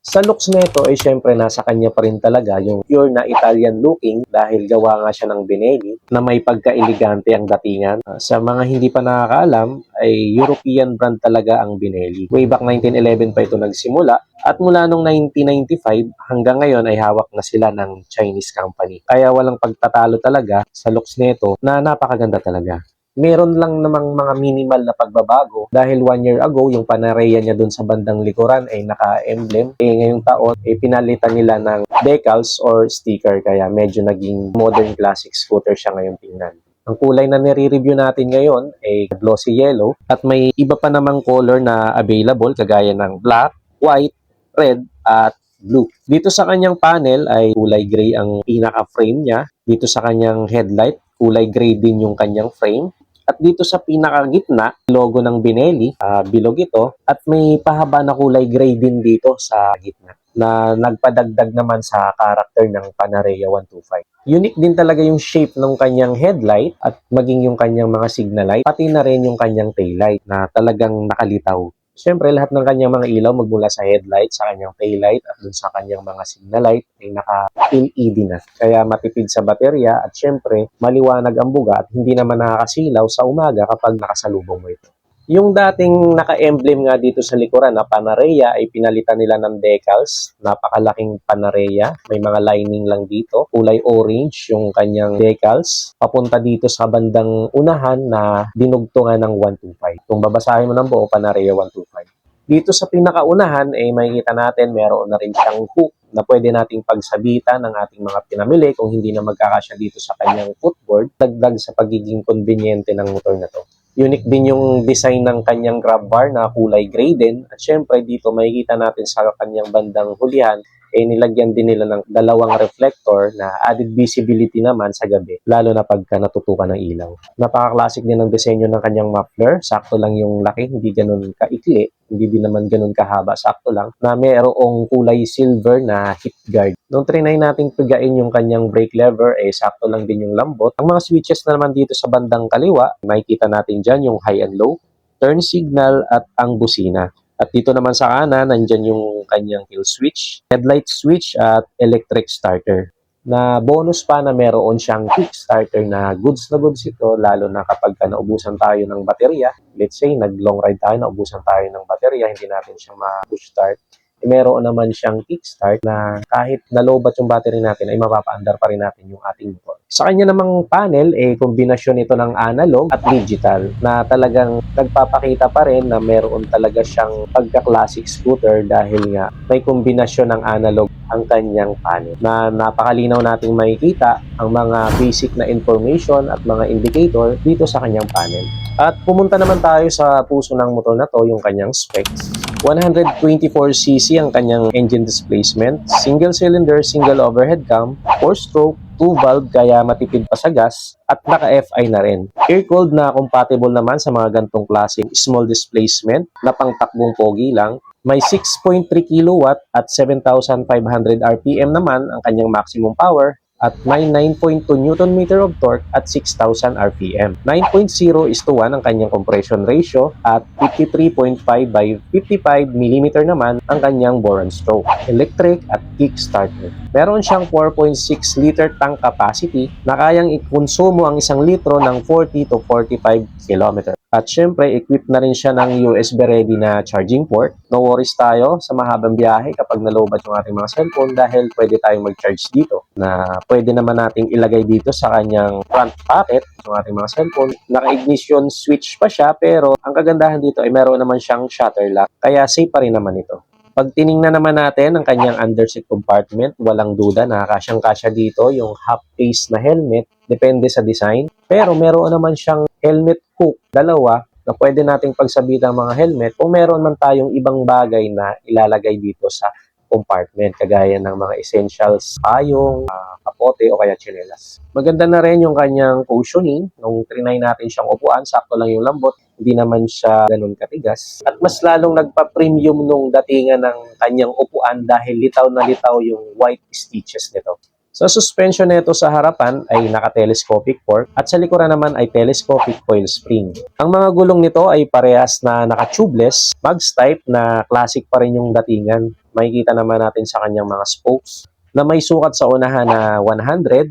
Sa looks nito ay syempre nasa kanya pa rin talaga yung pure na Italian looking dahil gawa nga siya ng Benelli na may pagka-elegante ang datingan. Sa mga hindi pa nakakaalam ay European brand talaga ang Benelli. Way back 1911 pa ito nagsimula at mula noong 1995 hanggang ngayon ay hawak na sila ng Chinese company. Kaya walang pagtatalo talaga sa looks nito na napakaganda talaga. Meron lang namang mga minimal na pagbabago dahil 1 year ago yung Panarea niya dun sa bandang likuran ay naka-emblem. Ngayong taon pinalitan nila ng decals or sticker kaya medyo naging modern classic scooter siya ngayong tingnan. Ang kulay na nire-review natin ngayon ay glossy yellow at may iba pa namang color na available kagaya ng black, white, red at blue. Dito sa kanyang panel ay kulay gray ang pinaka-frame niya. Dito sa kanyang headlight, kulay gray din yung kanyang frame. At dito sa pinakagitna, logo ng Benelli, bilog ito. At may pahaba na kulay gray din dito sa gitna na nagpadagdag naman sa karakter ng Panarea 125. Unique din talaga yung shape ng kanyang headlight at maging yung kanyang mga signal light, pati na rin yung kanyang taillight na talagang nakalitaw. Siyempre, lahat ng kanyang mga ilaw magmula sa headlight, sa kanyang taillight at dun sa kanyang mga signal light ay naka-LED na. Kaya matipid sa baterya at siyempre, maliwanag ang buga at hindi naman nakakasilaw sa umaga kapag nakasalubong mo ito. Yung dating naka-emblem nga dito sa likuran na Panarea ay pinalitan nila ng decals. Napakalaking Panarea. May mga lining lang dito. Kulay orange yung kanyang decals. Papunta dito sa bandang unahan na dinugtungan ng 125. Kung babasahin mo ng buo, Panarea 125. Dito sa pinakaunahan ay makikita natin meron na rin siyang hook na pwede nating pagsabitan ng ating mga pinamili kung hindi na magkakasya dito sa kanyang footboard. Dagdag sa pagiging konbinyente ng motor na to. Unique din yung design ng kanyang grab bar na kulay gray din. At syempre dito makikita natin sa kanyang bandang hulihan nilagyan din nila ng dalawang reflector na added visibility naman sa gabi, lalo na pagka natutukan ng ilaw. Napaka-classic din ng disenyo ng kanyang muffler. Sakto lang yung laki, hindi ganun kaikli, hindi din naman ganun kahaba, sakto lang, na mayroong kulay silver na hip guard. Nung trinay nating pigain yung kanyang brake lever, sakto lang din yung lambot. Ang mga switches na naman dito sa bandang kaliwa, makikita natin dyan yung high and low, turn signal at ang busina. At dito naman sa kanan, nandyan yung kanyang kill switch, headlight switch at electric starter. Na bonus pa na meron siyang kick starter na goods ito, lalo na kapag naubusan tayo ng baterya. Let's say, nag-long ride tayo, naubusan tayo ng baterya, hindi natin siya ma-push start. Meron naman siyang kickstart na kahit nalobat yung battery natin ay mapapaandar pa rin natin yung ating motor. Sa kanya namang panel, kombinasyon ito ng analog at digital na talagang nagpapakita pa rin na meron talaga siyang pagka-classic scooter dahil nga may kombinasyon ng analog ang kanyang panel na napakalinaw nating makikita ang mga basic na information at mga indicator dito sa kanyang panel. At pumunta naman tayo sa puso ng motor na to, yung kanyang specs. 124cc ang kanyang engine displacement, single cylinder, single overhead cam, 4-stroke, 2-valve kaya matipid pa sa gas at naka-FI na rin. Air-cooled na compatible naman sa mga gantong klaseng small displacement na pangtakbong pogi lang. May 6.3 kilowatt at 7,500 RPM naman ang kanyang maximum power at may 9.2 Nm of torque at 6,000 RPM. 9.0:1 ang kanyang compression ratio at 53.5 by 55 mm naman ang kanyang bore and stroke. Electric at kick starter. Meron siyang 4.6 liter tank capacity na kayang ikonsumo ang 1 litro ng 40 to 45 km. At syempre, equipped na rin siya ng USB ready na charging port. No worries tayo sa mahabang biyahe kapag nalobat yung ating mga cellphone dahil pwede tayong mag-charge dito na pwede naman nating ilagay dito sa kanyang front pocket yung ating mga cellphone. Naka-ignition switch pa siya pero ang kagandahan dito ay meron naman siyang shutter lock kaya safe pa rin naman ito. Pag tiningnan naman natin ang kanyang underseat compartment, walang duda na kasyang-kasya dito yung half-face na helmet, depende sa design. Pero meron naman siyang helmet hook, dalawa, na pwede nating pagsabitan ang mga helmet kung meron man tayong ibang bagay na ilalagay dito sa compartment, kagaya ng mga essentials, payong, kapote o kaya tsinelas. Maganda na rin yung kanyang cushioning. Nung trinay natin siyang upuan, sakto lang yung lambot, hindi naman siya ganun katigas. At mas lalong nagpa-premium nung datingan ng kanyang upuan dahil litaw na litaw yung white stitches nito. Sa suspension nito sa harapan ay naka-telescopic fork at sa likuran naman ay telescopic coil spring. Ang mga gulong nito ay parehas na naka-tubeless, mags type na classic pa rin yung datingan. Makikita naman natin sa kanyang mga spokes na may sukat sa unahan na 100, 90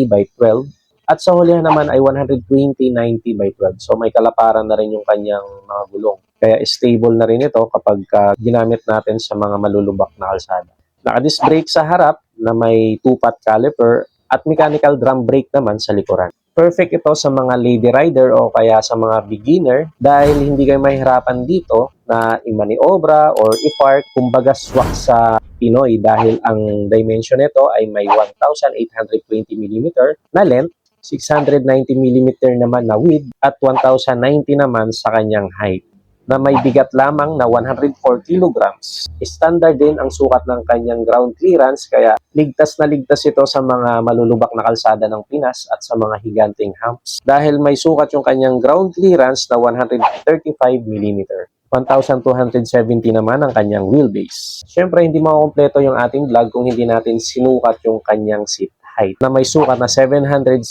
by 12 at sa hulihan naman ay 120, 90 by 12. So may kalaparan na rin yung kanyang mga gulong. Kaya stable na rin ito kapag ginamit natin sa mga malulubak na kalsada. Naka-disc brake sa harap na may 2-pot caliper at mechanical drum brake naman sa likuran. Perfect ito sa mga lady rider o kaya sa mga beginner dahil hindi kayo mahirapan dito na i-maniobra or i-park, kumbaga swak sa Pinoy dahil ang dimension nito ay may 1,820 mm na length, 690 mm naman na width at 1,090 naman sa kanyang height na may bigat lamang na 104 kilograms. Standard din ang sukat ng kanyang ground clearance kaya ligtas na ligtas ito sa mga malulubak na kalsada ng Pinas at sa mga higanting humps dahil may sukat yung kanyang ground clearance na 135 mm. 1,270 naman ang kanyang wheelbase. Siyempre, hindi makukumpleto yung ating vlog kung hindi natin sinukat yung kanyang seat height na may sukat na 760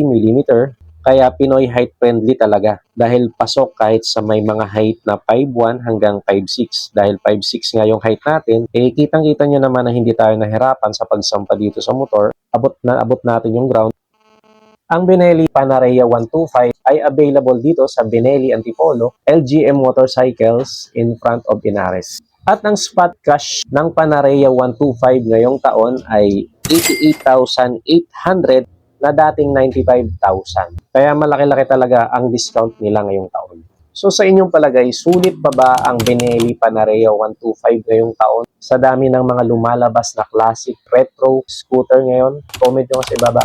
mm. Kaya Pinoy height friendly talaga dahil pasok kahit sa may mga height na 5'1 hanggang 5'6. Dahil 5'6 nga yung height natin, kitang-kita nyo naman na hindi tayo nahirapan sa pagsampa dito sa motor. Abot natin yung ground. Ang Benelli Panarea 125 ay available dito sa Benelli Antipolo, LGM Motorcycles in front of Inares. At ang spot cash ng Panarea 125 ngayong taon ay 88,800 na dating 95,000. Kaya malaki-laki talaga ang discount nila ngayong taon. So sa inyong palagay, sulit pa ba ang Benelli Panarea 125 ngayong taon? Sa dami ng mga lumalabas na classic retro scooter ngayon, comment nyo sa ibaba.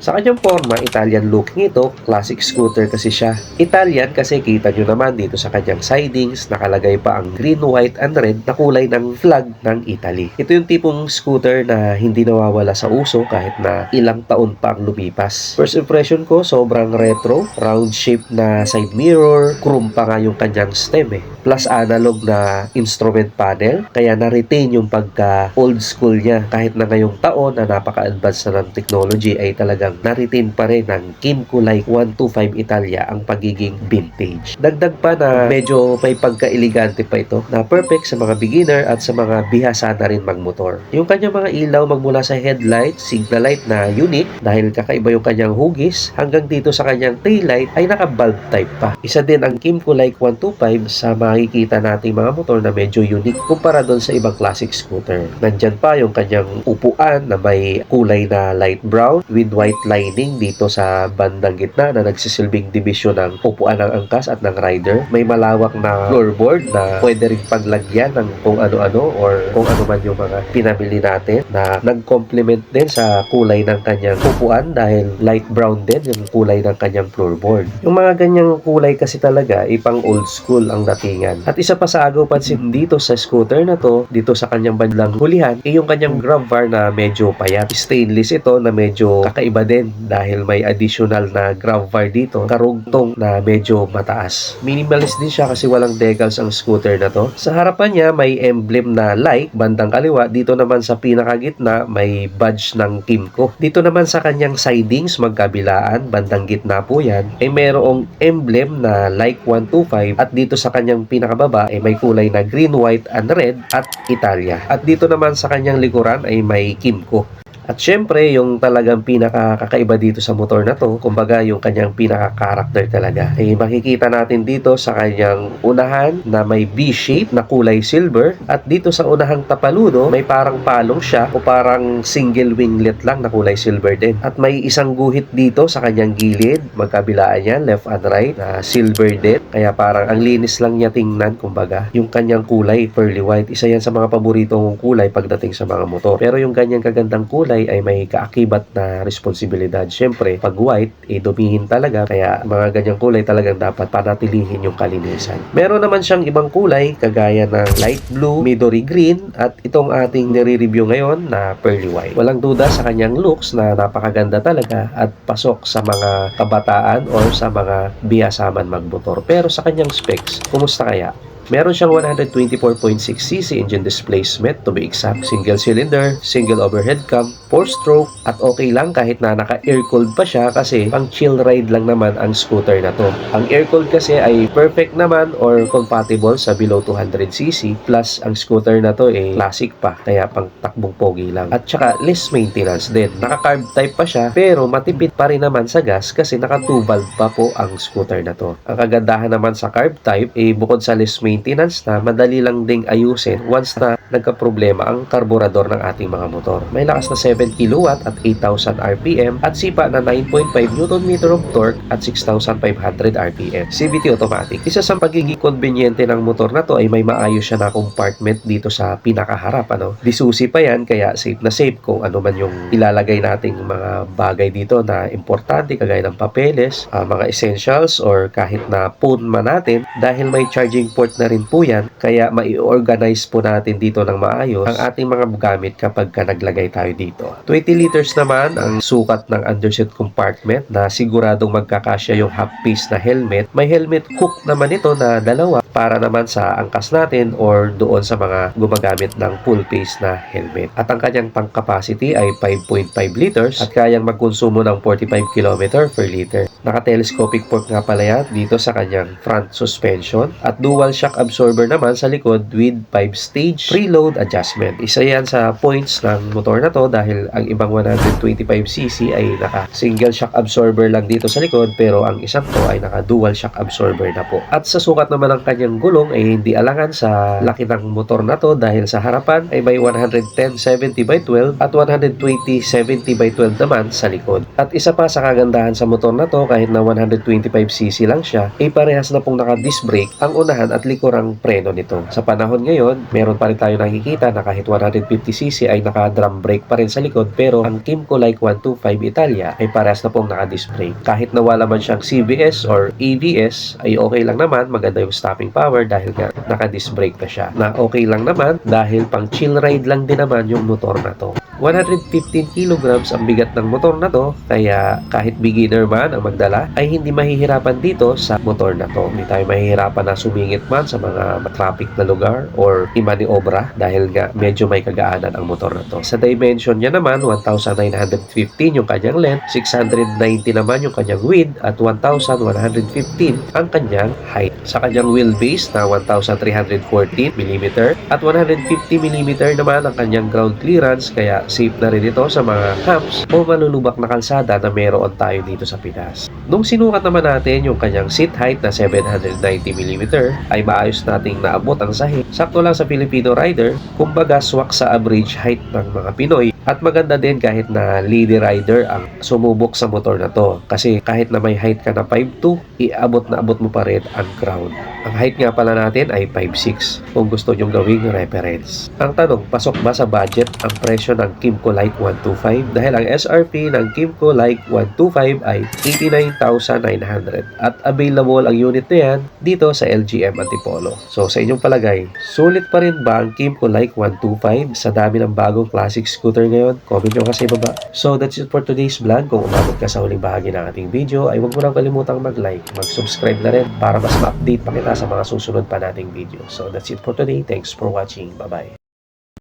Sa kanyang forma, Italian looking ito, classic scooter kasi siya. Italian kasi kita nyo naman dito sa kanyang sidings, nakalagay pa ang green, white, and red na kulay ng flag ng Italy. Ito yung tipong scooter na hindi nawawala sa uso kahit na ilang taon pa ang lumipas. First impression ko, sobrang retro, round shape na side mirror, chrome pa nga yung kanyang stem plus analog na instrument panel, kaya na-retain yung pagka old school niya kahit na ngayong taon na napaka-advance na ng technology ay talagang na-retain pa rin ng Kymco Like 125 Italia ang pagiging vintage. Dagdag pa na medyo may pagka-elegante pa ito na perfect sa mga beginner at sa mga bihasa na rin magmotor. Yung kanyang mga ilaw magmula sa headlight, signal light na unique dahil kakaiba yung kanyang hugis hanggang dito sa kanyang taillight ay naka-bulb type pa. Isa din ang Kymco Like 125 sa makikita nating mga motor na medyo unique kumpara doon sa ibang classic scooter. Nandyan pa yung kanyang upuan na may kulay na light brown with white lining dito sa bandang gitna na nagsisilbing division ng upuan ng angkas at ng rider. May malawak na floorboard na pwede rin paglagyan ng kung ano-ano or kung ano man yung mga pinamili natin na nag-complement din sa kulay ng kanyang upuan dahil light brown din yung kulay ng kanyang floorboard. Yung mga ganyang kulay kasi talaga ipang old school ang datingan. At isa pa sa agaw pansin dito sa scooter na to, dito sa kanyang bandang hulihan, yung kanyang grab bar na medyo payat. Stainless ito na medyo kakaiba din dahil may additional na grab bar dito, karugtong na medyo mataas. Minimalist din siya kasi walang decals ang scooter na to. Sa harapan niya may emblem na like, bandang kaliwa. Dito naman sa pinakagitna may badge ng Kymco. Dito naman sa kanyang sidings, magkabilaan, bandang gitna po yan, ay mayroong emblem na like 125 at dito sa kanyang pinakababa ay may kulay na green, white, and red at Italia. At dito naman sa kanyang likuran ay may Kymco. At syempre, yung talagang pinakakaiba dito sa motor na to, kumbaga yung kanyang pinaka-character talaga, ay makikita natin dito sa kanyang unahan na may V-shape na kulay silver at dito sa unahang tapaludo, may parang palong siya o parang single winglet lang na kulay silver din. At may isang guhit dito sa kanyang gilid, magkabilaan niya, left and right, na silver din. Kaya parang ang linis lang niya tingnan, kumbaga. Yung kanyang kulay, pearly white, isa yan sa mga paboritong kulay pagdating sa mga motor. Pero yung ganyang kagandang kulay ay may kaakibat na responsibilidad. Siyempre, pag white, dumihin talaga. Kaya mga ganyang kulay talagang dapat panatilihin yung kalinisan. Meron naman siyang ibang kulay, kagaya ng light blue, midori green, at itong ating nire-review ngayon na pearly white. Walang duda sa kanyang looks na napakaganda talaga at pasok sa mga kabataan or sa mga biyasaman magmotor. Pero sa kanyang specs, kumusta kaya? Meron siyang 124.6cc engine displacement to be exact, single cylinder, single overhead cam, 4-stroke, at okay lang kahit na naka-air-cooled pa siya kasi pang chill ride lang naman ang scooter na to. Ang air-cooled kasi ay perfect naman or compatible sa below 200cc, plus ang scooter na to classic pa kaya pang takbong pogi lang. At saka less maintenance din. Naka-carb type pa siya pero matipid pa rin naman sa gas kasi naka 2 valve pa po ang scooter na to. Ang kagandahan naman sa carb type bukod sa less maintenance na madali lang ding ayusin once na nagka-problema ang karburador ng ating mga motor. May lakas na 7 kW at 8,000 RPM at sipa na 9.5 Nm of torque at 6,500 RPM. CVT automatic. Isa sa pagiging konbinyente ng motor na to ay may maayos siya na compartment dito sa pinakaharap. Disusi pa yan kaya safe na safe kung ano man yung ilalagay nating mga bagay dito na importante kagaya ng papeles, mga essentials or kahit na phone man natin dahil may charging port na rin po yan kaya mai-organize po natin dito ng maayos ang ating mga gamit kapag naglagay tayo dito. 20 liters naman ang sukat ng underseat compartment na siguradong magkakasya yung half-piece na helmet. May helmet hook naman ito na dalawa para naman sa angkas natin or doon sa mga gumagamit ng full-face na helmet. At ang kanyang tank capacity ay 5.5 liters at kayang magkonsumo ng 45 km per liter. Naka-telescopic port nga pala yan dito sa kanyang front suspension at dual shock absorber naman sa likod with 5-stage preload adjustment. Isa yan sa points ng motor na to dahil ang ibang 125cc ay naka-single shock absorber lang dito sa likod pero ang isang to ay naka-dual shock absorber na po. At sa sukat naman ng kanyang gulong ay hindi alangan sa laki ng motor na to dahil sa harapan ay may 110/70/12 at 120/70/12 naman sa likod. At isa pa sa kagandahan sa motor na to kahit na 125cc lang siya ay parehas na pong naka-disc brake ang unahan at likurang preno nito. Sa panahon ngayon, meron pa rin tayo nakikita na kahit 150cc ay naka-drum brake pa rin sa likod pero ang Kymco Like 125 Italia ay parehas na pong naka-disc brake. Kahit na wala man siyang CBS or ABS ay okay lang naman, maganda yung stopping power dahil nga naka-disc brake na siya. Na okay lang naman dahil pang chill ride lang din naman yung motor na to. 115 kilograms ang bigat ng motor na to kaya kahit beginner man ang magdala ay hindi mahihirapan dito sa motor na to. Hindi tayo mahihirapan na sumingit man sa mga traffic na lugar or imaniobra dahil nga medyo may kagaanan ang motor na to. Sa dimension niya naman 1,915 yung kanyang length, 690 naman yung kanyang width at 1,115 ang kanyang height. Sa kanyang wheelbase na 1,314 mm at 150 mm naman ang kanyang ground clearance kaya safe na rin ito sa mga humps o malulubak na kalsada na meron tayo dito sa Pinas. Nung sinukat naman natin yung kanyang seat height na 790mm ay maayos nating naabot ang sahig. Sakto lang sa Filipino rider, kumbaga swak sa average height ng mga Pinoy. At maganda din kahit na lady rider ang sumubok sa motor na to. Kasi kahit na may height ka na 5'2", iabot na abot mo pa rin ang ground. Ang height nga pala natin ay 5'6", kung gusto nyong gawing reference. Ang tanong, pasok ba sa budget ang presyo ng Kymco Like 125? Dahil ang SRP ng Kymco Like 125 ay 89,900 at available ang unit na yan dito sa LGM Antipolo. So sa inyong palagay, sulit pa rin ba ang Kymco Like 125 sa dami ng bagong classic scooter ngayon? Comment nyo kasi baba. So that's it for today's vlog. Kung umabot ka sa huling bahagi ng ating video ay huwag mo lang kalimutang mag-like, mag-subscribe na rin para mas ma-update pa kita sa mga susunod pa nating video. So that's it for today. Thanks for watching. Bye-bye.